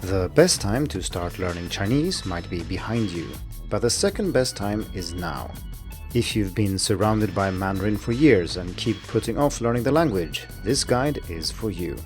The best time to start learning Chinese might be behind you, but the second best time is now. If you've been surrounded by Mandarin for years and keep putting off learning the language, this guide is for you.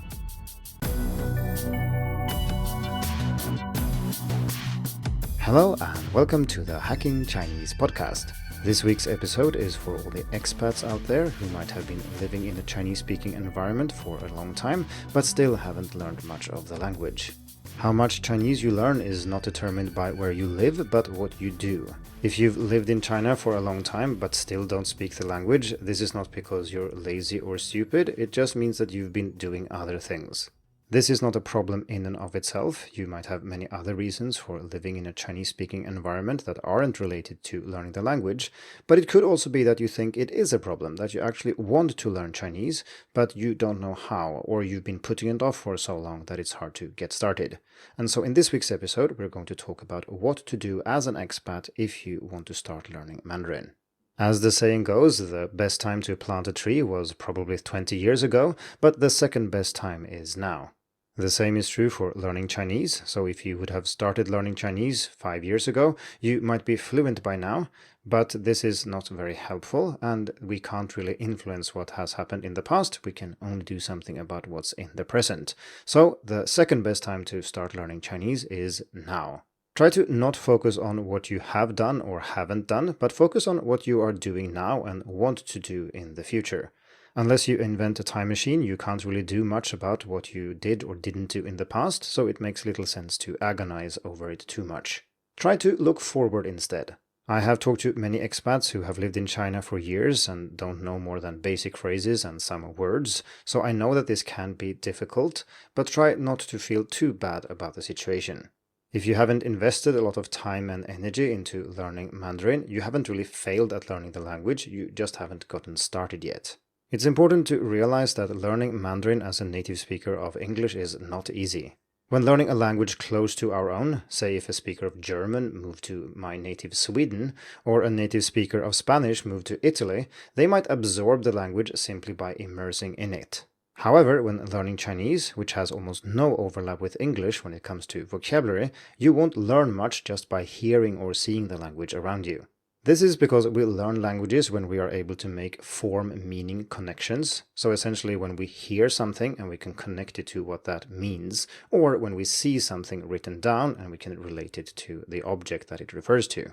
Hello and welcome to the Hacking Chinese podcast. This week's episode is for all the expats out there who might have been living in a Chinese-speaking environment for a long time, but still haven't learned much of the language. How much Chinese you learn is not determined by where you live, but what you do. If you've lived in China for a long time but still don't speak the language, this is not because you're lazy or stupid, it just means that you've been doing other things. This is not a problem in and of itself. You might have many other reasons for living in a Chinese-speaking environment that aren't related to learning the language, but it could also be that you think it is a problem, that you actually want to learn Chinese, but you don't know how, or you've been putting it off for so long that it's hard to get started. And so in this week's episode, we're going to talk about what to do as an expat if you want to start learning Mandarin. As the saying goes, the best time to plant a tree was probably 20 years ago, but the second best time is now. The same is true for learning Chinese, so if you would have started learning Chinese 5 years ago, you might be fluent by now, but this is not very helpful, and we can't really influence what has happened in the past, we can only do something about what's in the present. So the second best time to start learning Chinese is now. Try to not focus on what you have done or haven't done, but focus on what you are doing now and want to do in the future. Unless you invent a time machine, you can't really do much about what you did or didn't do in the past, so it makes little sense to agonize over it too much. Try to look forward instead. I have talked to many expats who have lived in China for years and don't know more than basic phrases and some words, so I know that this can be difficult, but try not to feel too bad about the situation. If you haven't invested a lot of time and energy into learning Mandarin, you haven't really failed at learning the language, you just haven't gotten started yet. It's important to realize that learning Mandarin as a native speaker of English is not easy. When learning a language close to our own, say if a speaker of German moved to my native Sweden, or a native speaker of Spanish moved to Italy, they might absorb the language simply by immersing in it. However, when learning Chinese, which has almost no overlap with English when it comes to vocabulary, you won't learn much just by hearing or seeing the language around you. This is because we learn languages when we are able to make form-meaning connections, so essentially when we hear something and we can connect it to what that means, or when we see something written down and we can relate it to the object that it refers to.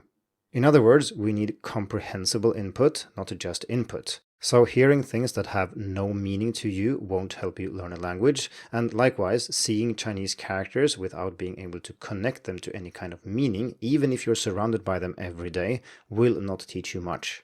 In other words, we need comprehensible input, not just input. So hearing things that have no meaning to you won't help you learn a language, and likewise, seeing Chinese characters without being able to connect them to any kind of meaning, even if you're surrounded by them every day, will not teach you much.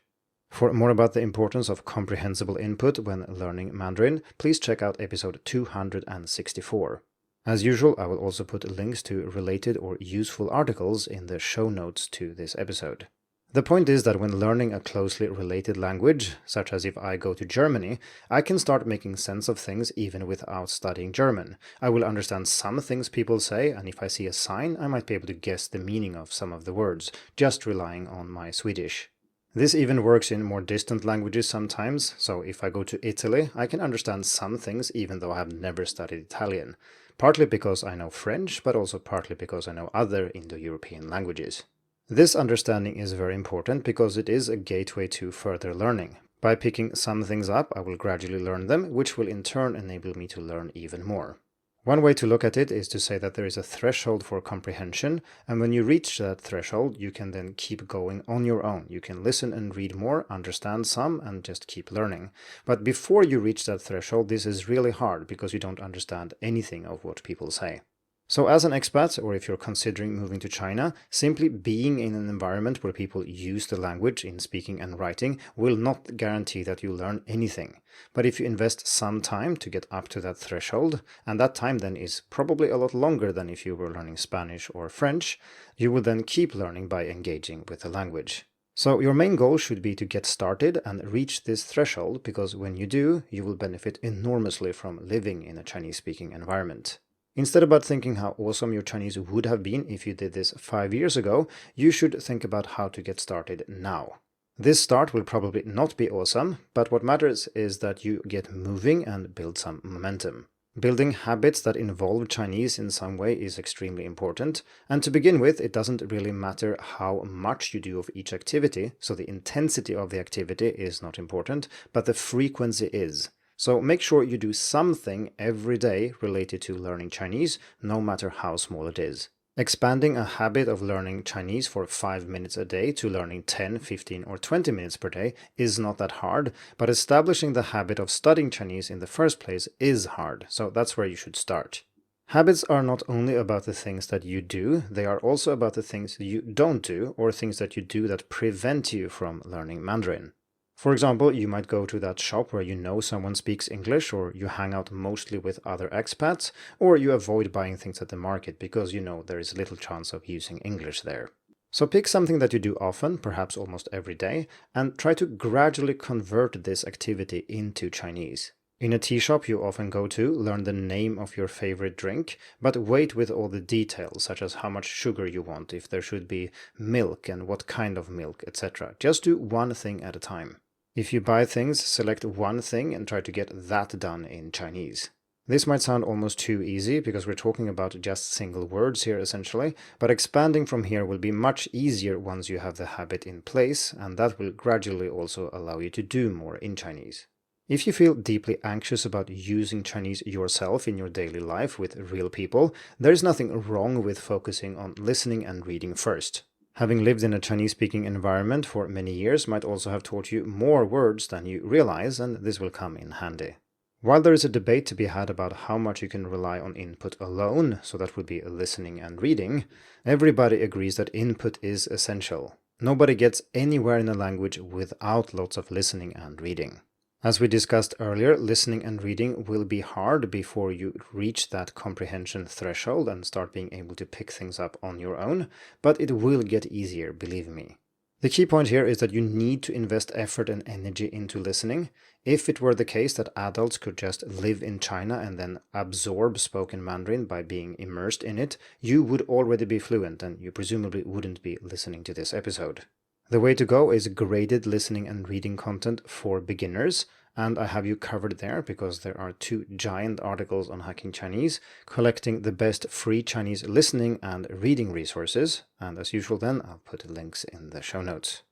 For more about the importance of comprehensible input when learning Mandarin, please check out episode 264. As usual, I will also put links to related or useful articles in the show notes to this episode. The point is that when learning a closely related language, such as if I go to Germany, I can start making sense of things even without studying German. I will understand some things people say, and if I see a sign, I might be able to guess the meaning of some of the words, just relying on my Swedish. This even works in more distant languages sometimes, so if I go to Italy, I can understand some things even though I have never studied Italian, partly because I know French, but also partly because I know other Indo-European languages. This understanding is very important because it is a gateway to further learning. By picking some things up, I will gradually learn them, which will in turn enable me to learn even more. One way to look at it is to say that there is a threshold for comprehension, and when you reach that threshold, you can then keep going on your own. You can listen and read more, understand some, and just keep learning. But before you reach that threshold, this is really hard because you don't understand anything of what people say. So as an expat, or if you're considering moving to China, simply being in an environment where people use the language in speaking and writing will not guarantee that you learn anything. But if you invest some time to get up to that threshold, and that time then is probably a lot longer than if you were learning Spanish or French, you will then keep learning by engaging with the language. So your main goal should be to get started and reach this threshold, because when you do, you will benefit enormously from living in a Chinese-speaking environment. Instead about thinking how awesome your Chinese would have been if you did this 5 years ago, you should think about how to get started now. This start will probably not be awesome, but what matters is that you get moving and build some momentum. Building habits that involve Chinese in some way is extremely important, and to begin with, it doesn't really matter how much you do of each activity, so the intensity of the activity is not important, but the frequency is. So make sure you do something every day related to learning Chinese, no matter how small it is. Expanding a habit of learning Chinese for 5 minutes a day to learning 10, 15, or 20 minutes per day is not that hard, but establishing the habit of studying Chinese in the first place is hard, so that's where you should start. Habits are not only about the things that you do, they are also about the things you don't do, or things that you do that prevent you from learning Mandarin. For example, you might go to that shop where you know someone speaks English, or you hang out mostly with other expats, or you avoid buying things at the market because you know there is little chance of using English there. So pick something that you do often, perhaps almost every day, and try to gradually convert this activity into Chinese. In a tea shop you often go to, learn the name of your favorite drink, but wait with all the details, such as how much sugar you want, if there should be milk and what kind of milk, etc. Just do one thing at a time. If you buy things, select one thing and try to get that done in Chinese. This might sound almost too easy because we're talking about just single words here essentially, but expanding from here will be much easier once you have the habit in place, and that will gradually also allow you to do more in Chinese. If you feel deeply anxious about using Chinese yourself in your daily life with real people, there is nothing wrong with focusing on listening and reading first. Having lived in a Chinese-speaking environment for many years might also have taught you more words than you realize, and this will come in handy. While there is a debate to be had about how much you can rely on input alone, so that would be listening and reading, everybody agrees that input is essential. Nobody gets anywhere in a language without lots of listening and reading. As we discussed earlier, listening and reading will be hard before you reach that comprehension threshold and start being able to pick things up on your own, but it will get easier, believe me. The key point here is that you need to invest effort and energy into listening. If it were the case that adults could just live in China and then absorb spoken Mandarin by being immersed in it, you would already be fluent and you presumably wouldn't be listening to this episode. The way to go is graded listening and reading content for beginners, and I have you covered there because there are 2 giant articles on Hacking Chinese collecting the best free Chinese listening and reading resources, and as usual then I'll put links in the show notes.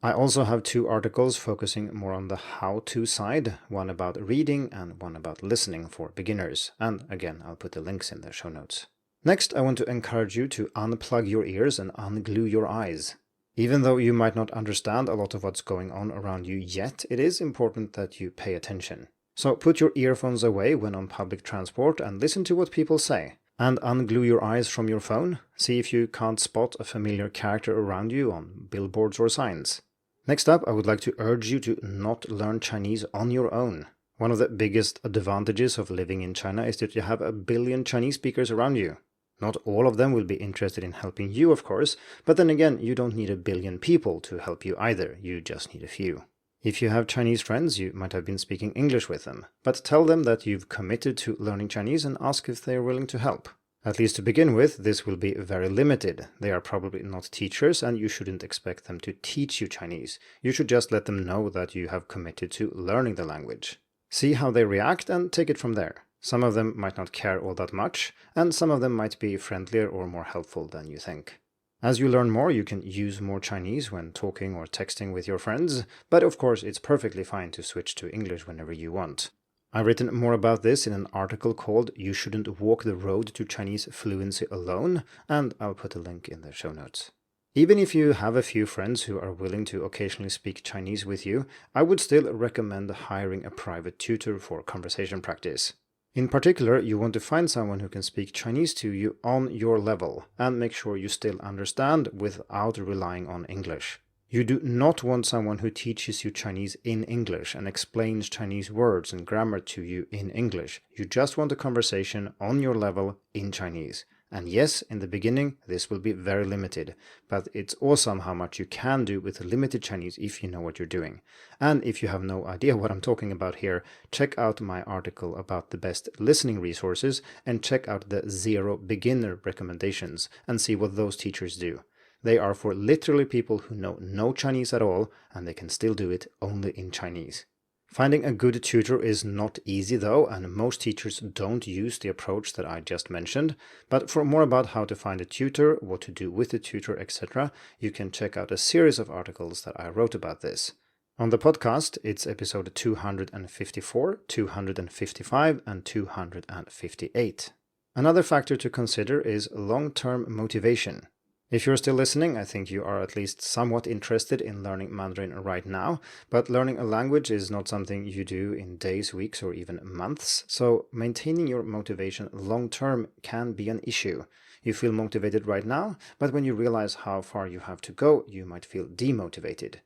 I also have 2 articles focusing more on the how-to side, one about reading and one about listening for beginners, and again I'll put the links in the show notes. Next, I want to encourage you to unplug your ears and unglue your eyes. Even though you might not understand a lot of what's going on around you yet, it is important that you pay attention. So put your earphones away when on public transport and listen to what people say. And unglue your eyes from your phone. See if you can't spot a familiar character around you on billboards or signs. Next up, I would like to urge you to not learn Chinese on your own. One of the biggest advantages of living in China is that you have a billion Chinese speakers around you. Not all of them will be interested in helping you, of course, but then again, you don't need a billion people to help you either, you just need a few. If you have Chinese friends, you might have been speaking English with them, but tell them that you've committed to learning Chinese and ask if they are willing to help. At least to begin with, this will be very limited. They are probably not teachers and you shouldn't expect them to teach you Chinese. You should just let them know that you have committed to learning the language. See how they react and take it from there. Some of them might not care all that much, and some of them might be friendlier or more helpful than you think. As you learn more, you can use more Chinese when talking or texting with your friends, but of course it's perfectly fine to switch to English whenever you want. I've written more about this in an article called You Shouldn't Walk the Road to Chinese Fluency Alone, and I'll put a link in the show notes. Even if you have a few friends who are willing to occasionally speak Chinese with you, I would still recommend hiring a private tutor for conversation practice. In particular, you want to find someone who can speak Chinese to you on your level and make sure you still understand without relying on English. You do not want someone who teaches you Chinese in English and explains Chinese words and grammar to you in English. You just want a conversation on your level in Chinese. And yes, in the beginning, this will be very limited, but it's awesome how much you can do with limited Chinese if you know what you're doing. And if you have no idea what I'm talking about here, check out my article about the best listening resources and check out the 0 beginner recommendations and see what those teachers do. They are for literally people who know no Chinese at all and they can still do it only in Chinese. Finding a good tutor is not easy though, and most teachers don't use the approach that I just mentioned. But for more about how to find a tutor, what to do with the tutor, etc., you can check out a series of articles that I wrote about this. On the podcast, it's episode 254, 255, and 258. Another factor to consider is long-term motivation. If you're still listening, I think you are at least somewhat interested in learning Mandarin right now, but learning a language is not something you do in days, weeks, or even months, so maintaining your motivation long-term can be an issue. You feel motivated right now, but when you realize how far you have to go, you might feel demotivated.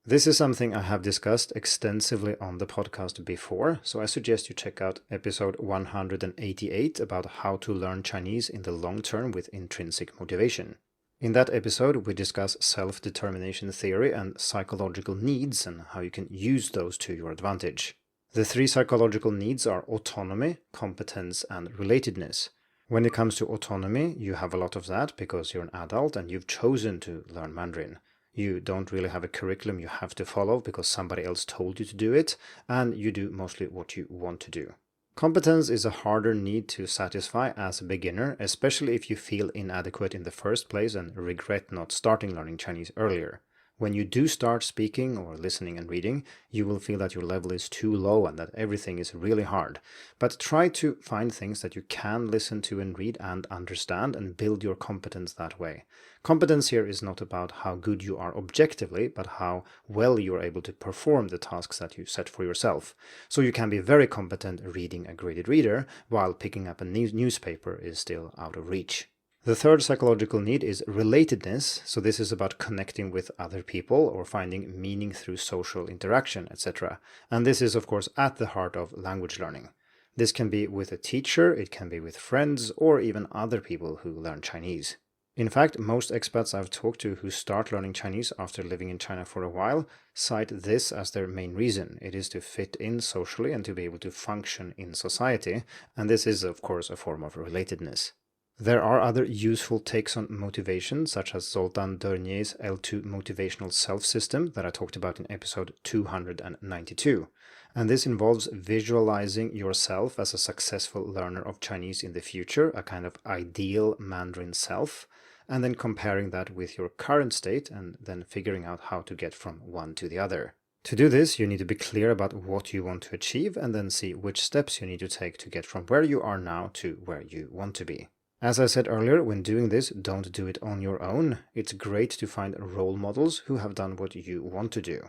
This is something I have discussed extensively on the podcast before, so I suggest you check out episode 188 about how to learn Chinese in the long term with intrinsic motivation. In that episode, we discuss self-determination theory and psychological needs and how you can use those to your advantage. The 3 psychological needs are autonomy, competence, and relatedness. When it comes to autonomy, you have a lot of that because you're an adult and you've chosen to learn Mandarin. You don't really have a curriculum you have to follow because somebody else told you to do it, and you do mostly what you want to do. Competence is a harder need to satisfy as a beginner, especially if you feel inadequate in the first place and regret not starting learning Chinese earlier. When you do start speaking or listening and reading, you will feel that your level is too low and that everything is really hard. But try to find things that you can listen to and read and understand and build your competence that way. Competence here is not about how good you are objectively, but how well you are able to perform the tasks that you set for yourself. So you can be very competent reading a graded reader, while picking up a newspaper is still out of reach. The 3rd psychological need is relatedness, so this is about connecting with other people or finding meaning through social interaction, etc. And this is of course at the heart of language learning. This can be with a teacher, it can be with friends, or even other people who learn Chinese. In fact, most expats I've talked to who start learning Chinese after living in China for a while cite this as their main reason. It is to fit in socially and to be able to function in society, and this is of course a form of relatedness. There are other useful takes on motivation, such as Zoltan Dernier's L2 motivational self-system that I talked about in episode 292. And this involves visualizing yourself as a successful learner of Chinese in the future, a kind of ideal Mandarin self, and then comparing that with your current state and then figuring out how to get from one to the other. To do this, you need to be clear about what you want to achieve and then see which steps you need to take to get from where you are now to where you want to be. As I said earlier, when doing this, don't do it on your own. It's great to find role models who have done what you want to do.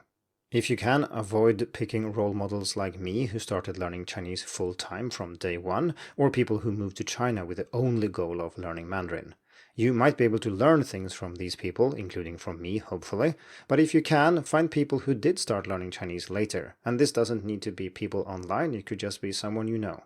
If you can, avoid picking role models like me who started learning Chinese full-time from day one, or people who moved to China with the only goal of learning Mandarin. You might be able to learn things from these people, including from me, hopefully, but if you can, find people who did start learning Chinese later, and this doesn't need to be people online, it could just be someone you know.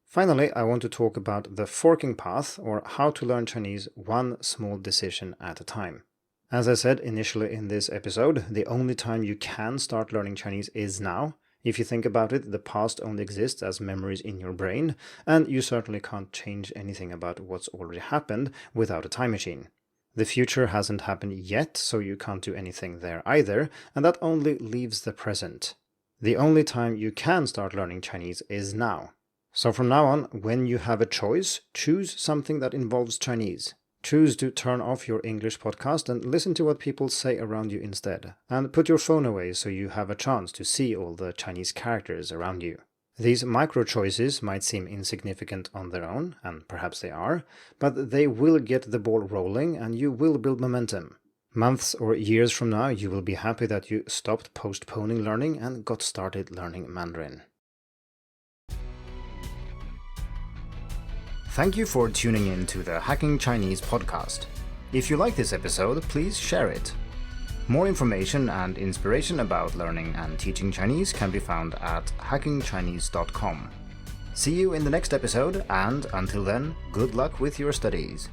Finally, I want to talk about the forking path, or how to learn Chinese one small decision at a time. As I said initially in this episode, the only time you can start learning Chinese is now. If you think about it, the past only exists as memories in your brain, and you certainly can't change anything about what's already happened without a time machine. The future hasn't happened yet, so you can't do anything there either, and that only leaves the present. The only time you can start learning Chinese is now. So from now on, when you have a choice, choose something that involves Chinese. Choose to turn off your English podcast and listen to what people say around you instead. And put your phone away so you have a chance to see all the Chinese characters around you. These micro choices might seem insignificant on their own, and perhaps they are, but they will get the ball rolling and you will build momentum. Months or years from now, you will be happy that you stopped postponing learning and got started learning Mandarin. Thank you for tuning in to the Hacking Chinese podcast. If you like this episode, please share it. More information and inspiration about learning and teaching Chinese can be found at hackingchinese.com. See you in the next episode, and until then, good luck with your studies.